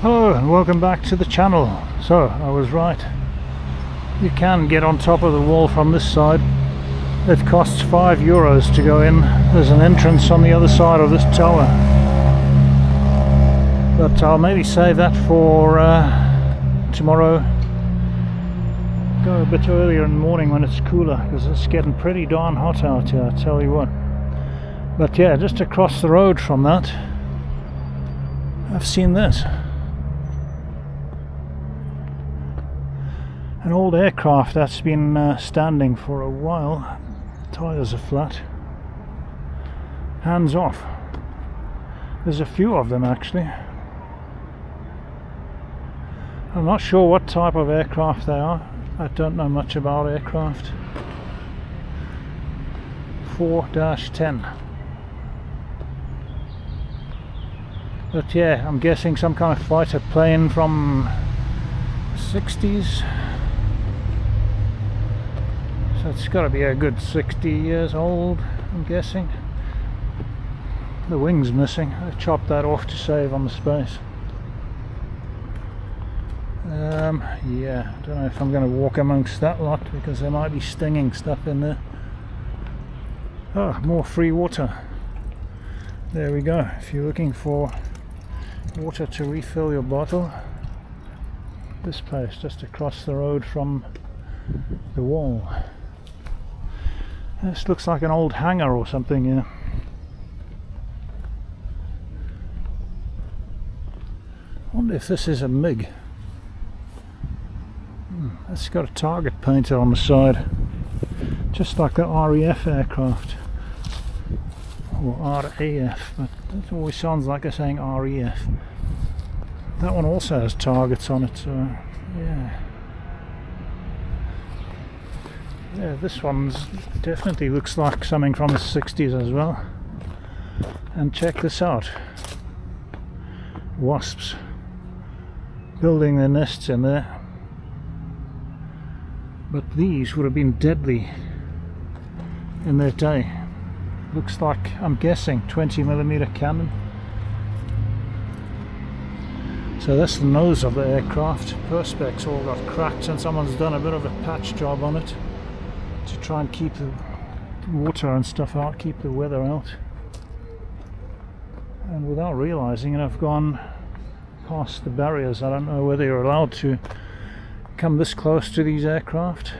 Hello and welcome back to the channel. So I was right, you can get on top of the wall from this side. It costs €5 to go in. There's an entrance on the other side of this tower, but I'll maybe save that for tomorrow. Go a bit earlier in the morning when it's cooler, because it's getting pretty darn hot out here, I tell you what. But yeah, just across the road from that I've seen this. An old aircraft that's been standing for a while. Tires are flat. Hands off. There's a few of them actually. I'm not sure what type of aircraft they are. I don't know much about aircraft. 4-10. But yeah, I'm guessing some kind of fighter plane from 60s. So it's got to be a good 60 years old, I'm guessing. The wing's missing. I chopped that off to save on the space. Yeah, I don't know if I'm going to walk amongst that lot, because there might be stinging stuff in there. Oh, more free water. There we go. If you're looking for water to refill your bottle, this place just across the road from the wall. This looks like an old hangar or something here. I wonder if this is a MiG. It's got a target painted on the side, just like the RAF aircraft, or RAF, but it always sounds like they're saying RAF. That one also has targets on it, so yeah. Yeah, this one's definitely looks like something from the 60s as well. And check this out. Wasps building their nests in there. But these would have been deadly in their day. Looks like, I'm guessing, 20mm cannon. So that's the nose of the aircraft. Perspex all got cracked and someone's done a bit of a patch job on it to try and keep the water and stuff out, keep the weather out. And without realizing it, I've gone past the barriers. I don't know whether you're allowed to come this close to these aircraft,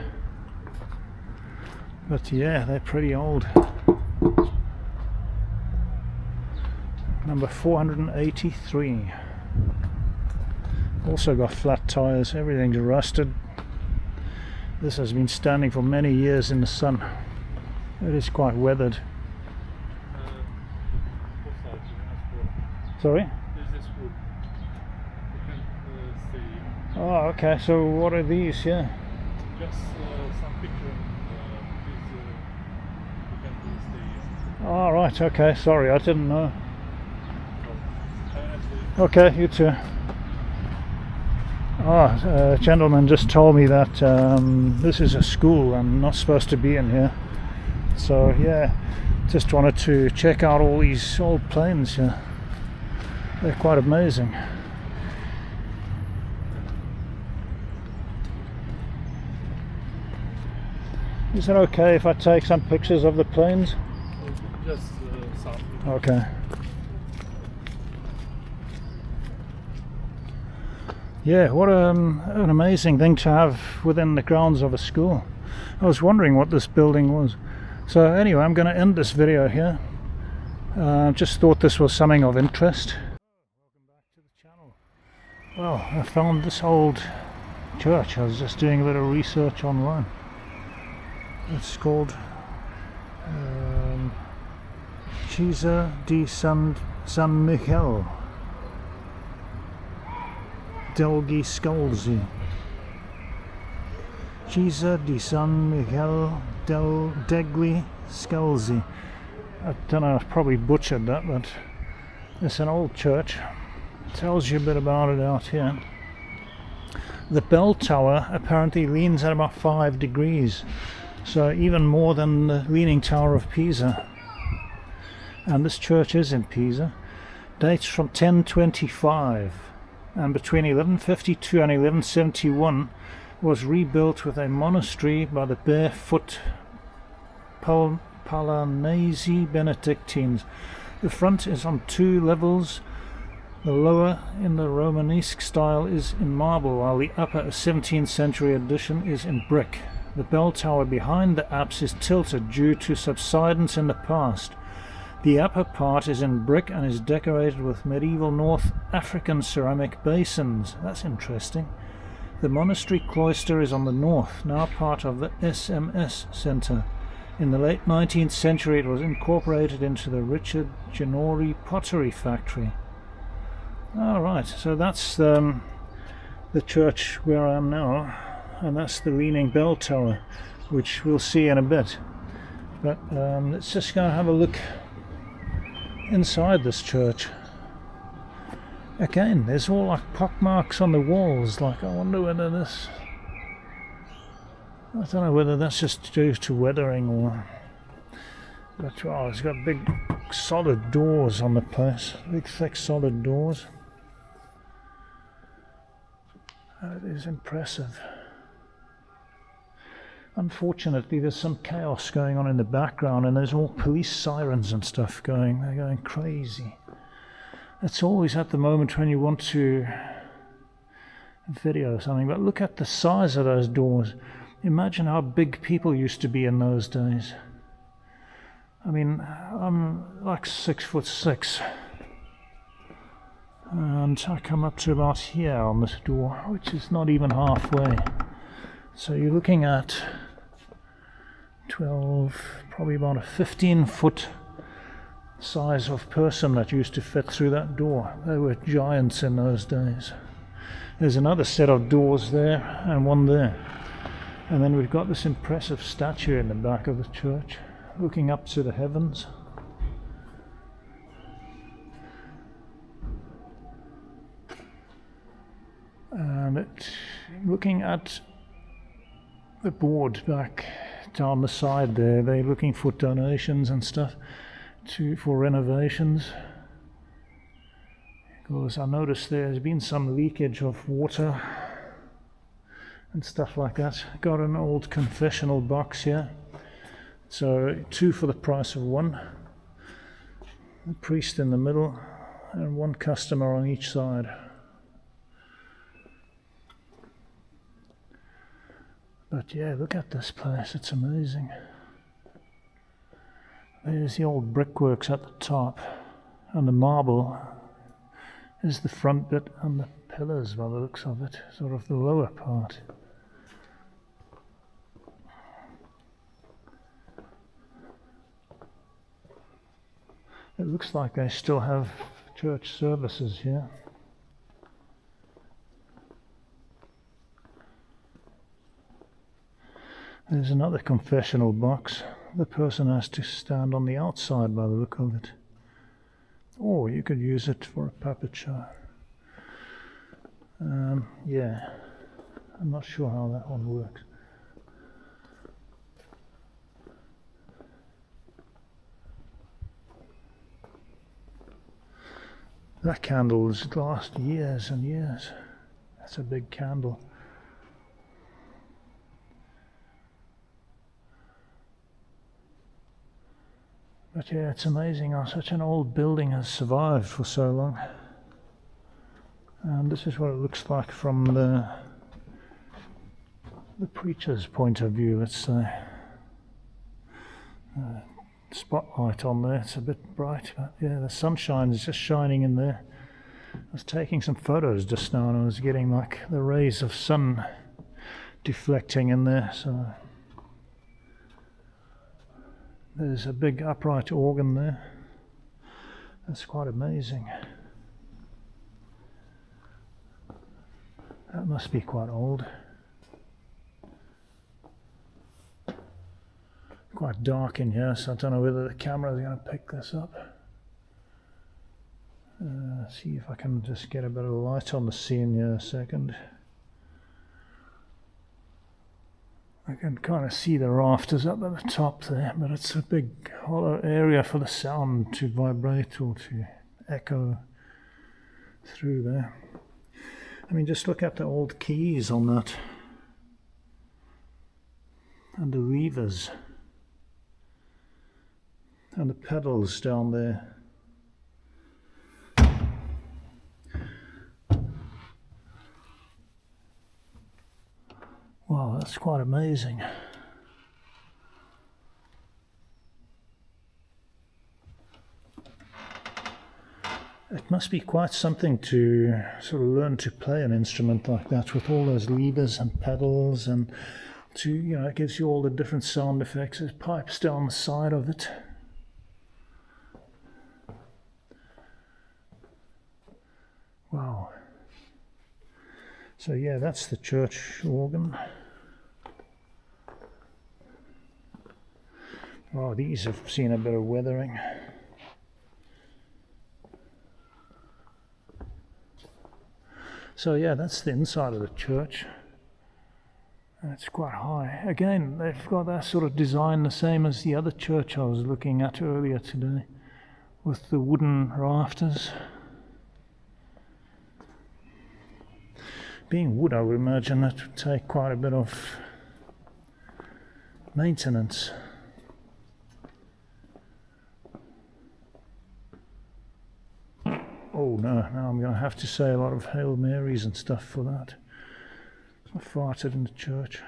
but yeah, they're pretty old. Number 483. Also got flat tires, everything's rusted. This has been standing for many years in the sun. It is quite weathered. Sorry? Oh, okay, so what are these here? Just some picture. Oh, right, okay, sorry, I didn't know. Okay, you too. A gentleman just told me that this is a school. I'm not supposed to be in here. So yeah, just wanted to check out all these old planes here. They're quite amazing. Is it okay if I take some pictures of the planes? Just some. Okay. Yeah, what an amazing thing to have within the grounds of a school. I was wondering what this building was. So anyway, I'm going to end this video here. Just thought this was something of interest. Welcome back to the channel. Well, I found this old church. I was just doing a bit of research online. It's called Pisa di San Michele degli Scalzi. Pisa di San Michele degli Scalzi. I don't know, I probably butchered that, but it's an old church. It tells you a bit about it out here. The bell tower apparently leans at about 5 degrees, so even more than the Leaning Tower of Pisa. And this church is in Pisa. Dates from 1025. and between 1152 and 1171 was rebuilt with a monastery by the barefoot Palanese Benedictines. The front is on 2 levels. The lower, in the Romanesque style, is in marble, while the upper, a 17th century addition, is in brick. The bell tower behind the apse is tilted due to subsidence in the past. The upper part is in brick and is decorated with medieval North African ceramic basins. That's interesting. The monastery cloister is on the north, now part of the SMS Centre. In the late 19th century it was incorporated into the Richard Ginori pottery factory. Alright, so that's the church where I am now, and that's the Leaning Bell Tower, which we'll see in a bit. But let's just go and have a look inside this church. Again, there's all like pockmarks on the walls. Like, I wonder whether this... I don't know whether that's just due to weathering or... But wow, it's got big solid doors on the place. Big thick solid doors. It is impressive. Unfortunately, there's some chaos going on in the background, and there's all police sirens and stuff going. They're going crazy. It's always at the moment when you want to video something, but look at the size of those doors. Imagine how big people used to be in those days. I mean, I'm like 6'6", and I come up to about here on this door, which is not even halfway. So you're looking at 12, probably about a 15-foot size of person that used to fit through that door. They were giants in those days. There's another set of doors there and one there. And then we've got this impressive statue in the back of the church, looking up to the heavens. And looking at the board back down the side there, they're looking for donations and stuff for renovations. Because I noticed there's been some leakage of water and stuff like that. Got an old confessional box here. So 2 for the price of 1. The priest in the middle and 1 customer on each side. But yeah, look at this place, it's amazing. There's the old brickworks at the top, and the marble is the front bit and the pillars by the looks of it, sort of the lower part. It looks like they still have church services here. There's another confessional box. The person has to stand on the outside by the look of it. Or you could use it for a puppet show. Yeah, I'm not sure how that one works. That candle has lasted years and years. That's a big candle. But yeah, it's amazing how such an old building has survived for so long. And this is what it looks like from the preacher's point of view, let's say. Spotlight on there, it's a bit bright, but yeah, the sunshine is just shining in there. I was taking some photos just now and I was getting like the rays of sun deflecting in there, so there's a big upright organ there. That's quite amazing. That must be quite old. Quite dark in here, so I don't know whether the camera is going to pick this up. See if I can just get a bit of light on the scene here a second. I can kind of see the rafters up at the top there, but it's a big hollow area for the sound to vibrate or to echo through there. I mean, just look at the old keys on that. And the levers. And the pedals down there. Wow, that's quite amazing. It must be quite something to sort of learn to play an instrument like that with all those levers and pedals, and to, you know, it gives you all the different sound effects. There's pipes down the side of it. Wow. So yeah, that's the church organ. Oh, these have seen a bit of weathering. So yeah, that's the inside of the church. And it's quite high. Again, they've got that sort of design the same as the other church I was looking at earlier today, with the wooden rafters. Being wood, I would imagine it would take quite a bit of maintenance. Oh no, now I'm going to have to say a lot of Hail Marys and stuff for that. I farted in the church.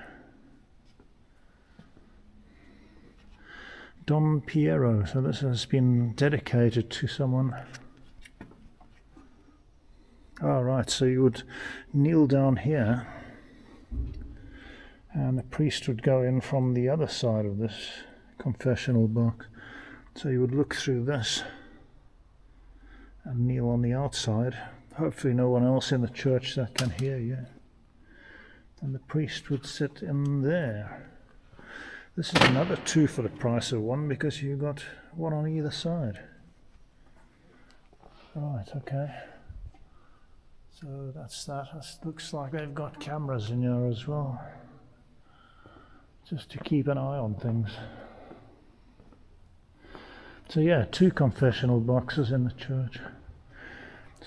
Don Piero, so this has been dedicated to someone. Oh right, so you would kneel down here and the priest would go in from the other side of this confessional box. So you would look through this and kneel on the outside. Hopefully no one else in the church that can hear you. And the priest would sit in there. This is another 2 for the price of 1 because you got 1 on either side. Right, okay. So that's that. It looks like they've got cameras in here as well, just to keep an eye on things. So yeah, 2 confessional boxes in the church.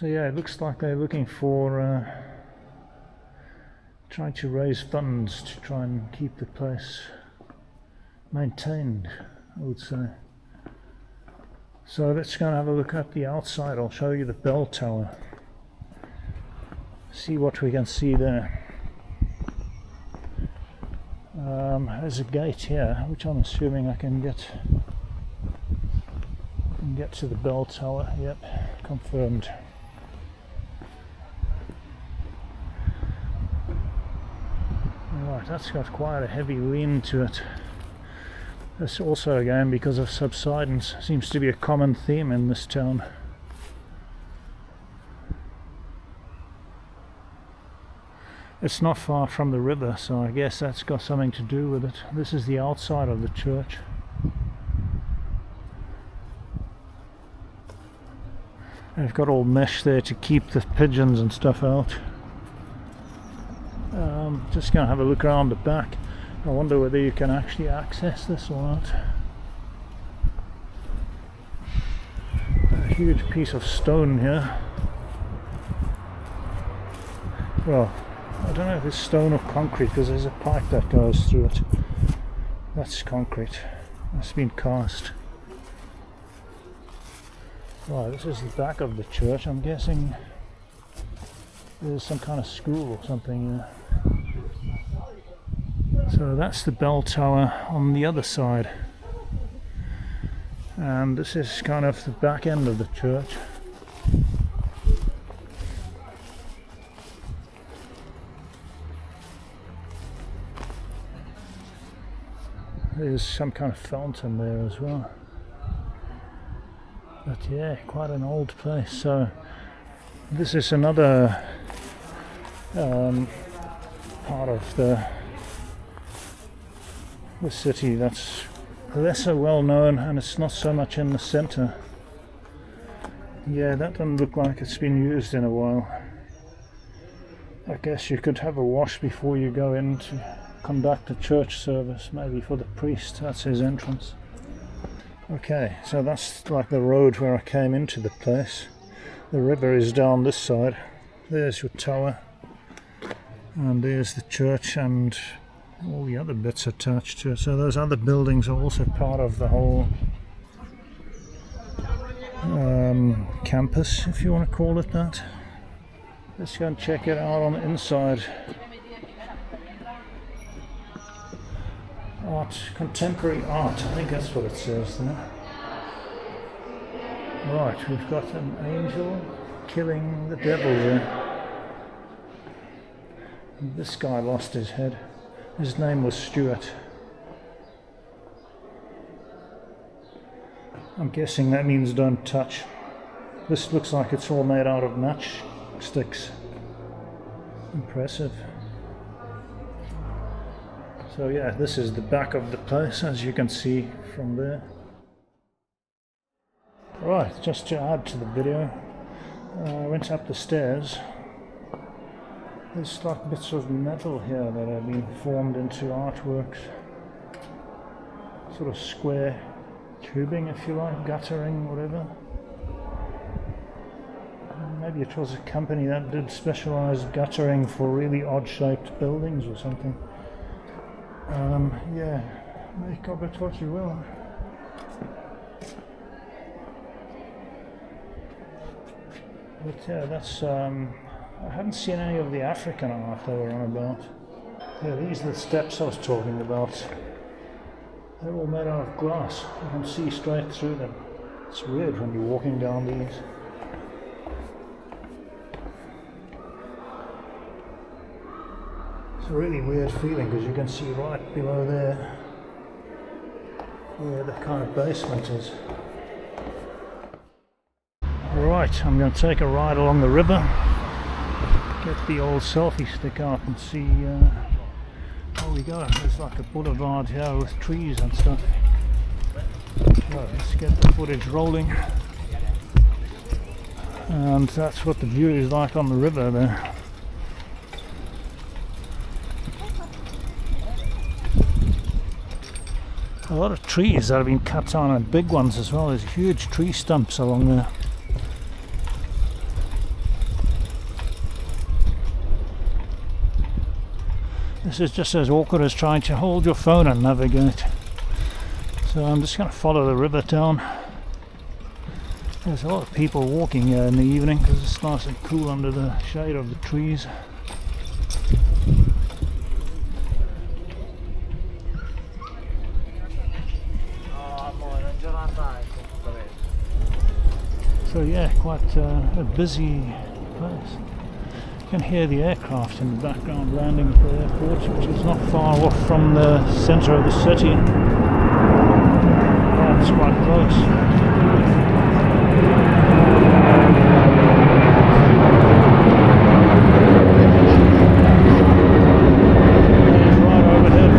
So yeah, it looks like they're looking for trying to raise funds to try and keep the place maintained, I would say. So let's go and have a look at the outside. I'll show you the bell tower. See what we can see there. There's a gate here, which I'm assuming I can get to the bell tower. Yep, confirmed. Right, that's got quite a heavy lean to it. This also, again, because of subsidence, seems to be a common theme in this town. It's not far from the river, so I guess that's got something to do with it. This is the outside of the church. They've got all mesh there to keep the pigeons and stuff out. Just going to have a look around the back. I wonder whether you can actually access this or not. A huge piece of stone here. Well, I don't know if it's stone or concrete because there's a pipe that goes through it. That's concrete. It's been cast. Right, this is the back of the church. I'm guessing there's some kind of school or something here. So that's the bell tower on the other side. And this is kind of the back end of the church. There's some kind of fountain there as well. But yeah, quite an old place. So this is another part of the city that's lesser well known, and it's not so much in the center. Yeah, that doesn't look like it's been used in a while. I guess you could have a wash before you go in to conduct a church service, maybe for the priest. That's his entrance. Okay, so that's like the road where I came into the place. The river is down this side. There's your tower. And there's the church and all the other bits attached to it. So those other buildings are also part of the whole campus, if you want to call it that. Let's go and check it out on the inside. Art, contemporary art, I think that's what it says there. Right, we've got an angel killing the devil there. And this guy lost his head. His name was Stuart. I'm guessing that means don't touch. This looks like it's all made out of matchsticks. Impressive. So yeah, this is the back of the place, as you can see from there. Right, just to add to the video, I went up the stairs. There's like bits of metal here that have been formed into artworks. Sort of square tubing, if you like, guttering, whatever. Maybe it was a company that did specialised guttering for really odd-shaped buildings or something. Yeah, make of it what you will. But yeah, that's I haven't seen any of the African art they were on about. Yeah, these are the steps I was talking about. They're all made out of glass. You can see straight through them. It's weird when you're walking down these. It's a really weird feeling because you can see right below there where the kind of basement is. Right, I'm going to take a ride along the river, get the old selfie stick out and see how we go. There's like a boulevard here with trees and stuff. So let's get the footage rolling. And that's what the view is like on the river there. A lot of trees that have been cut down, and big ones as well. There's huge tree stumps along there. This is just as awkward as trying to hold your phone and navigate. So I'm just going to follow the river down. There's a lot of people walking here in the evening because it's nice and cool under the shade of the trees. So yeah, quite a busy place. You can hear the aircraft in the background landing at the airport, which is not far off from the centre of the city. Yeah, it's quite close. It's right overhead.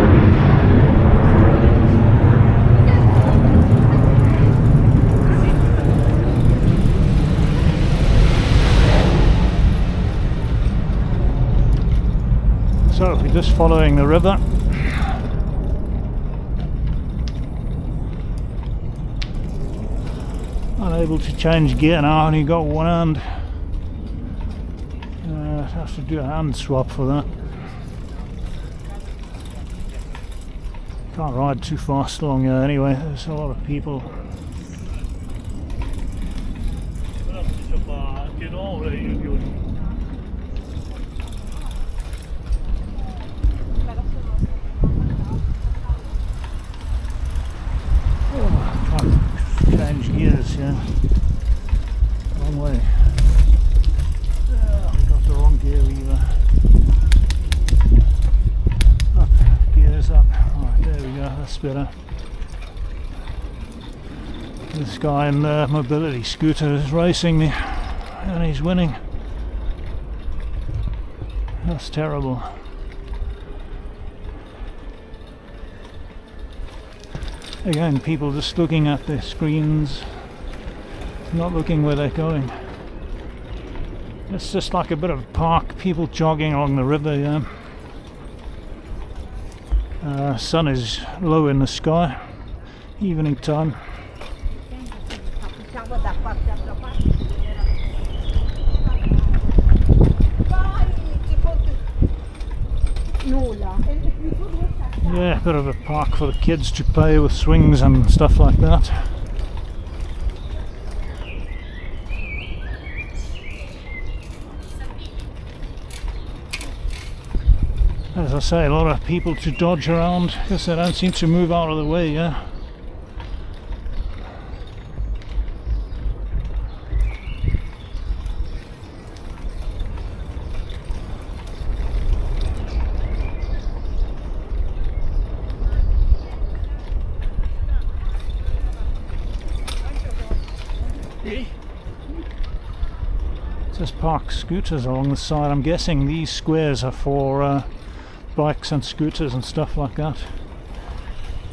So we're just following the river. Unable to change gear now, only got one hand. Have to do a hand swap for that. Can't ride too fast along here anyway, there's a lot of people. Change gears, yeah. Wrong way. Yeah, we got the wrong gear lever. Up, gears up. Right, there we go, that's better. This guy in the mobility scooter is racing me and he's winning. That's terrible. Again, people just looking at their screens, not looking where they're going. It's just like a bit of a park, people jogging along the river, yeah. Sun is low in the sky, evening time. yeah, a bit of a park for the kids to play with swings and stuff like that. As I say, a lot of people to dodge around because they don't seem to move out of the way, yeah. Just park scooters along the side. I'm guessing these squares are for bikes and scooters and stuff like that.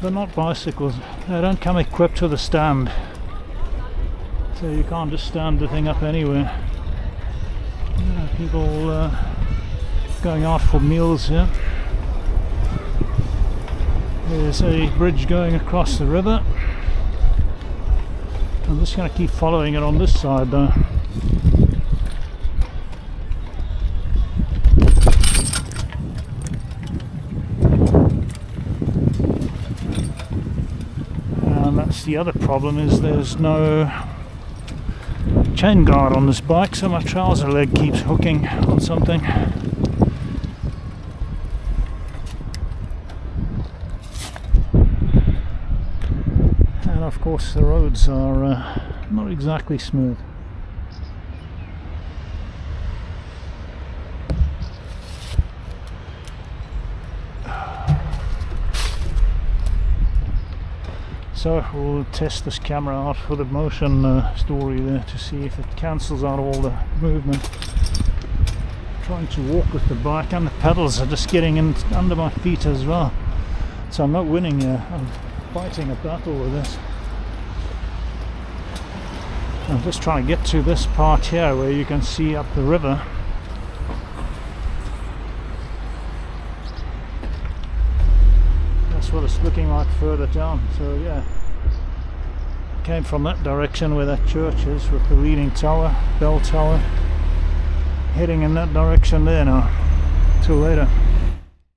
They're not bicycles. They don't come equipped with a stand, so you can't just stand the thing up anywhere. Yeah, people going out for meals here. There's a bridge going across the river. I'm just going to keep following it on this side though. And that's the other problem, is there's no chain guard on this bike, so my trouser leg keeps hooking on something. And of course the roads are not exactly smooth. So we'll test this camera out for the motion story there to see if it cancels out all the movement. Trying to walk with the bike, and the pedals are just getting in under my feet as well. So I'm not winning here, I'm fighting a battle with this. I'm just trying to get to this part here where you can see up the river. That's what it's looking like further down. So yeah, came from that direction where that church is with the leaning tower, bell tower, heading in that direction there now. Till later.